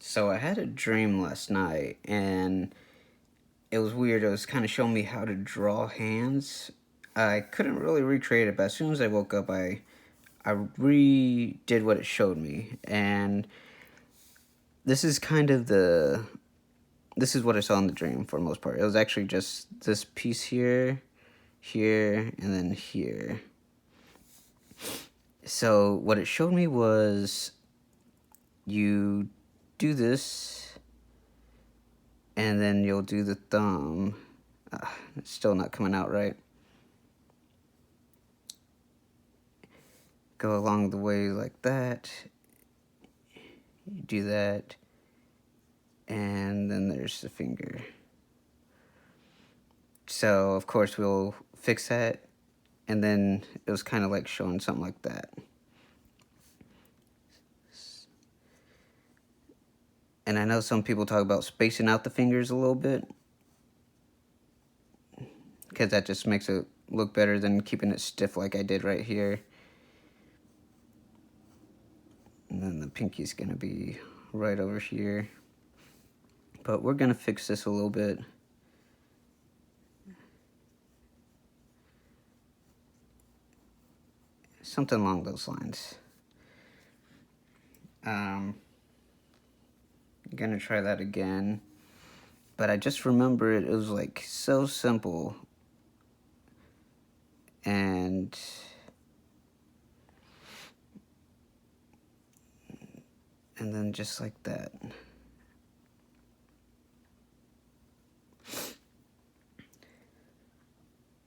So I had a dream last night, and it was weird. It was kind of showing me how to draw hands. I couldn't really recreate it, but as soon as I woke up, I redid what it showed me, and this is kind of this is what I saw in the dream for the most part. It was actually just this piece here, here, and then here. So what it showed me was you do this, and then you'll do the thumb. It's still not coming out right. Go along the way like that. You do that, and then there's the finger. So of course we'll fix that, and then it was kind of like showing something like that. And I know some people talk about spacing out the fingers a little bit, because that just makes it look better than keeping it stiff like I did right here. And then the pinky's gonna be right over here. But we're gonna fix this a little bit. Something along those lines. I'm gonna try that again. But I just remember it was like so simple. And then just like that.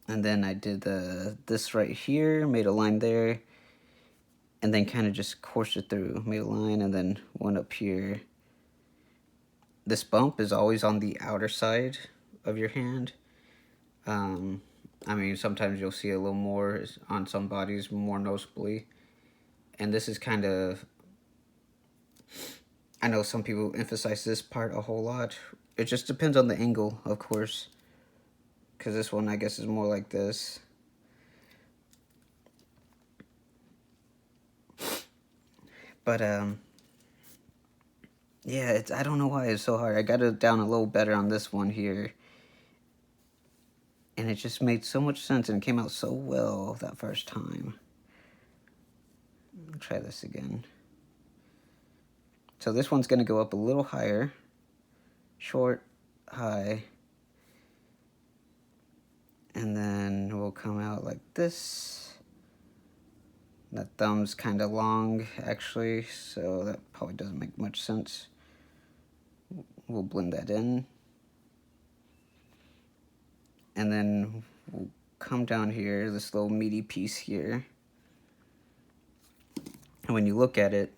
And then I did this right here, made a line there, and then kind of just coursed it through, made a line, and then one up here. This bump is always on the outer side of your hand. I mean, sometimes you'll see a little more on some bodies, more noticeably. And this is kind of, I know some people emphasize this part a whole lot. It just depends on the angle, of course. Because this one, I guess, is more like this. But, yeah, I don't know why it's so hard. I got it down a little better on this one here. And it just made so much sense, and it came out so well that first time. I'll try this again. So this one's going to go up a little higher. Short, high. And then we'll come out like this. That thumb's kind of long, actually, so that probably doesn't make much sense. We'll blend that in. And then we'll come down here, this little meaty piece here. And when you look at it,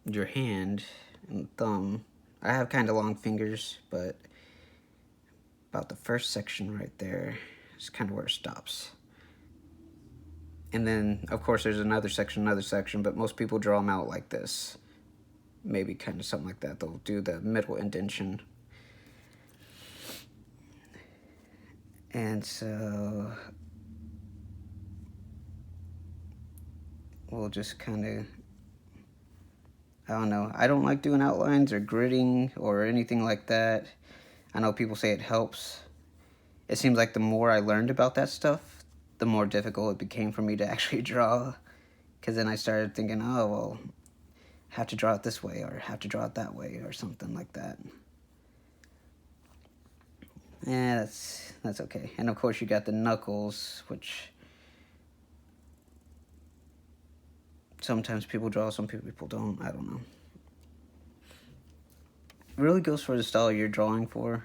your hand and thumb, I have kind of long fingers, but about the first section right there is kind of where it stops. And then, of course, there's another section, but most people draw them out like this. Maybe kind of something like that. They'll do the middle indentation. And so we'll just kind of, I don't know. I don't like doing outlines or gridding or anything like that. I know people say it helps. It seems like the more I learned about that stuff, the more difficult it became for me to actually draw. Because then I started thinking, oh, well, have to draw it this way or have to draw it that way or something like that. Yeah, that's okay. And of course you got the knuckles, which sometimes people draw, some people don't. I don't know. It really goes for the style you're drawing for.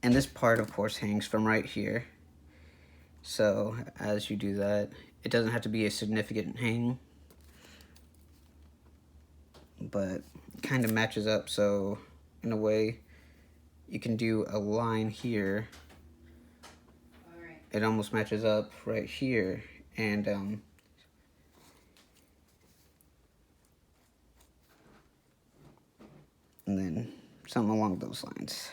And this part, of course, hangs from right here. So as you do that, it doesn't have to be a significant hang, but it kind of matches up. So in a way, you can do a line here. It almost matches up right here, and then something along those lines.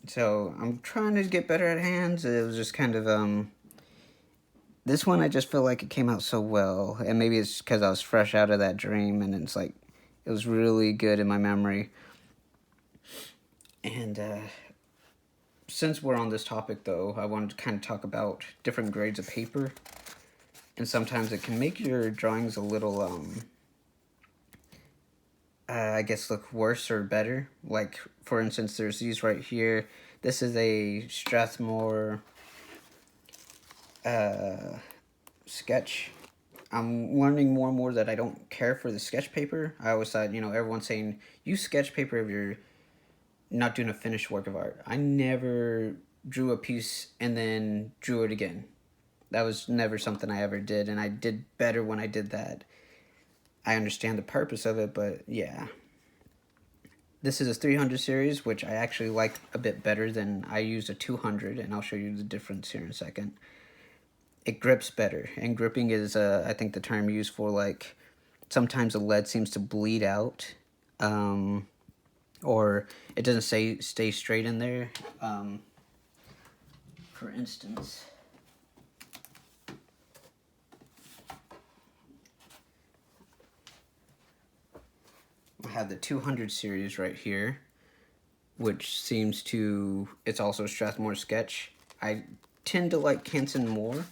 So I'm trying to get better at hands. It was just kind of this one I just feel like it came out so well, and maybe it's because I was fresh out of that dream, and it's like it It was really good in my memory. And since we're on this topic, though, I wanted to kind of talk about different grades of paper. And sometimes it can make your drawings a little, I guess, look worse or better. Like, for instance, there's these right here. This is a Strathmore sketch. I'm learning more and more that I don't care for the sketch paper. I always thought, everyone's saying, use sketch paper if you're not doing a finished work of art. I never drew a piece and then drew it again. That was never something I ever did, and I did better when I did that. I understand the purpose of it, but yeah. This is a 300 series, which I actually like a bit better than I used a 200, and I'll show you the difference here in a second. It grips better, and gripping is, I think, the term used for, like, sometimes the lead seems to bleed out, or it doesn't stay straight in there. For instance, I have the 200 series right here, which seems to, it's also a Strathmore sketch. I tend to like Canson more,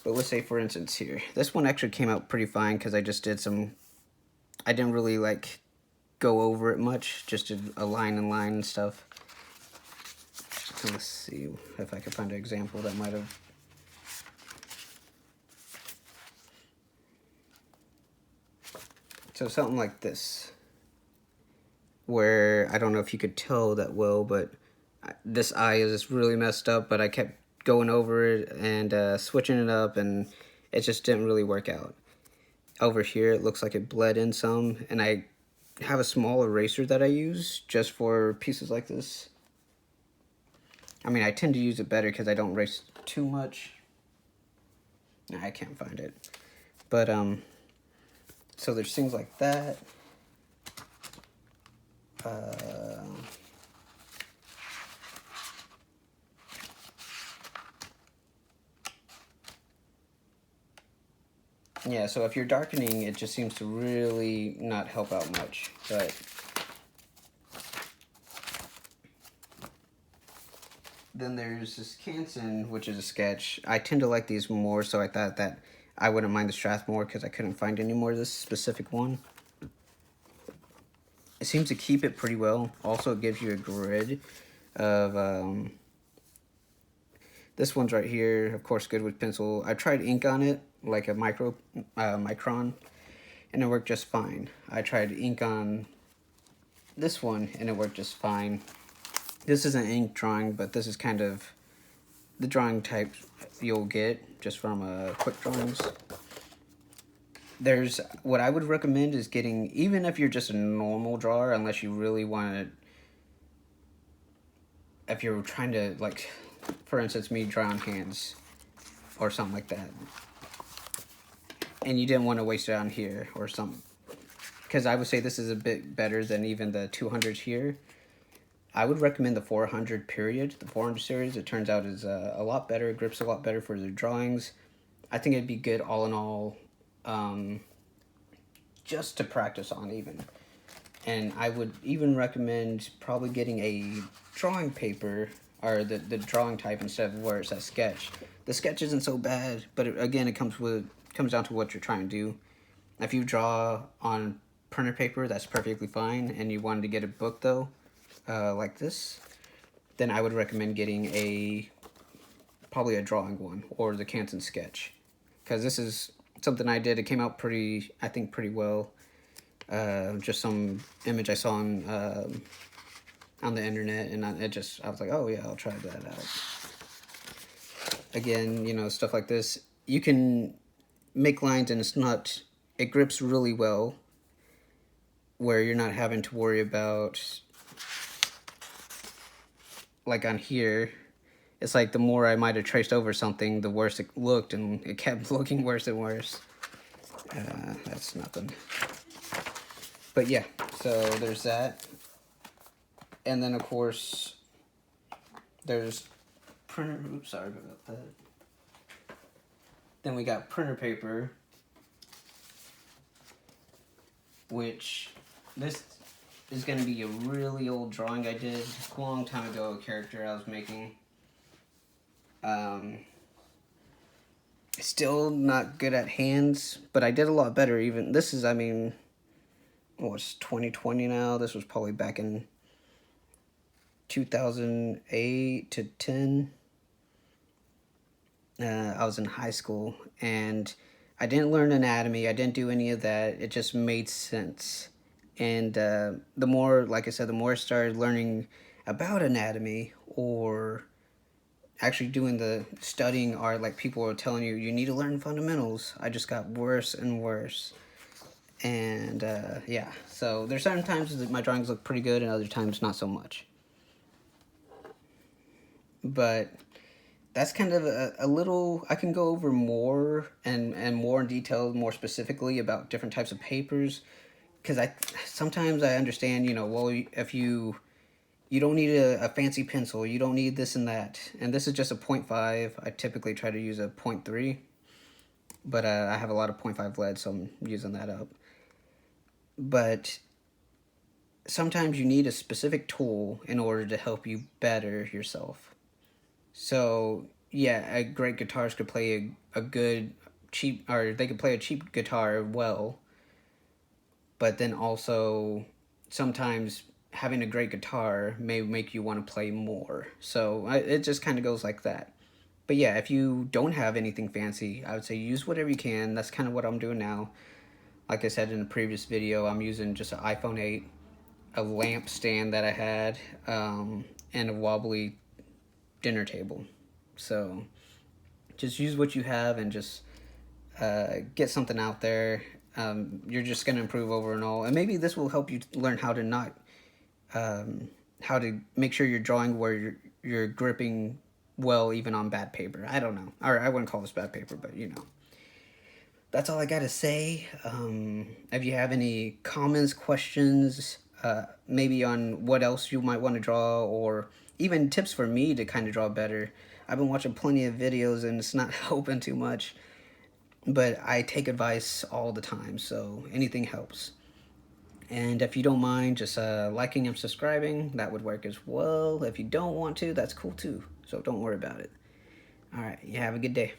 but let's say, for instance, here, this one actually came out pretty fine because I just did some, I didn't really like go over it much, just did a line and line and stuff. So let's see if I can find an example that might have. So something like this, where I don't know if you could tell that well, but this eye is really messed up, but I kept going over it and switching it up, and it just didn't really work out. Over here, it looks like it bled in some, and I have a small eraser that I use just for pieces like this. I mean, I tend to use it better because I don't erase too much. Nah, I can't find it. But, so there's things like that. Yeah, so if you're darkening, it just seems to really not help out much. But then there's this Canson, which is a sketch. I tend to like these more, so I thought that I wouldn't mind the Strathmore because I couldn't find any more of this specific one. It seems to keep it pretty well. Also, it gives you a grid of, this one's right here, of course, good with pencil. I tried ink on it, like a micron, and it worked just fine. I tried ink on this one, and it worked just fine. This isn't ink drawing, but this is kind of the drawing type you'll get just from quick drawings. There's, what I would recommend is getting, even if you're just a normal drawer, unless you really want to, if you're trying to, like, for instance, me draw on hands or something like that, and you didn't want to waste it on here or something, because I would say this is a bit better than even the 200 here. I would recommend the 400 period, the 400 series. It turns out is a lot better. It grips a lot better for the drawings. I think it'd be good all in all, just to practice on even. And I would even recommend probably getting a drawing paper, or the drawing type instead of where it says sketch. The sketch isn't so bad, but again, it comes down to what you're trying to do. If you draw on printer paper, that's perfectly fine, and you wanted to get a book though, like this, then I would recommend getting probably a drawing one, or the Canson sketch, because this is something I did. It came out I think pretty well. Just some image I saw on the internet, and I was like, oh yeah, I'll try that out. Again, stuff like this, you can make lines, and it grips really well, where you're not having to worry about, like on here, it's like the more I might have traced over something, the worse it looked, and it kept looking worse and worse. That's nothing. But yeah, so there's that. And then, of course, there's printer, oops, sorry about that. Then we got printer paper. which this is going to be a really old drawing I did a long time ago, a character I was making. Still not good at hands, but I did a lot better. Even this is, I mean, what's 2020 now? This was probably back in 2008 to 10. I was in high school, and I didn't learn anatomy. I didn't do any of that. It just made sense. And the more, like I said, the more I started learning about anatomy, or actually doing the studying art, like people were telling you, you need to learn fundamentals, I just got worse and worse. And yeah, so there's certain times that my drawings look pretty good and other times not so much. But that's kind of a little, I can go over more and more in detail, more specifically about different types of papers, because sometimes I understand, well, if you don't need a fancy pencil, you don't need this and that, and this is just a 0.5. I typically try to use a 0.3, but I have a lot of 0.5 lead, so I'm using that up. But sometimes you need a specific tool in order to help you better yourself. So yeah, a great guitarist could play a good cheap, or they could play a cheap guitar well, but then also sometimes having a great guitar may make you want to play more. So it just kind of goes like that. But yeah, if you don't have anything fancy, I would say use whatever you can. That's kind of what I'm doing now. Like I said in the previous video, I'm using just an iPhone 8, a lamp stand that I had, and a wobbly dinner table. So just use what you have and just get something out there. You're just going to improve over and all. And maybe this will help you learn how to not, how to make sure you're drawing where you're gripping well even on bad paper. I don't know. Or I wouldn't call this bad paper, but That's all I got to say. If you have any comments, questions, maybe on what else you might want to draw, or even tips for me to kind of draw better. I've been watching plenty of videos and it's not helping too much. But I take advice all the time, so anything helps. And if you don't mind just liking and subscribing, that would work as well. If you don't want to, that's cool too. So don't worry about it. All right, you have a good day.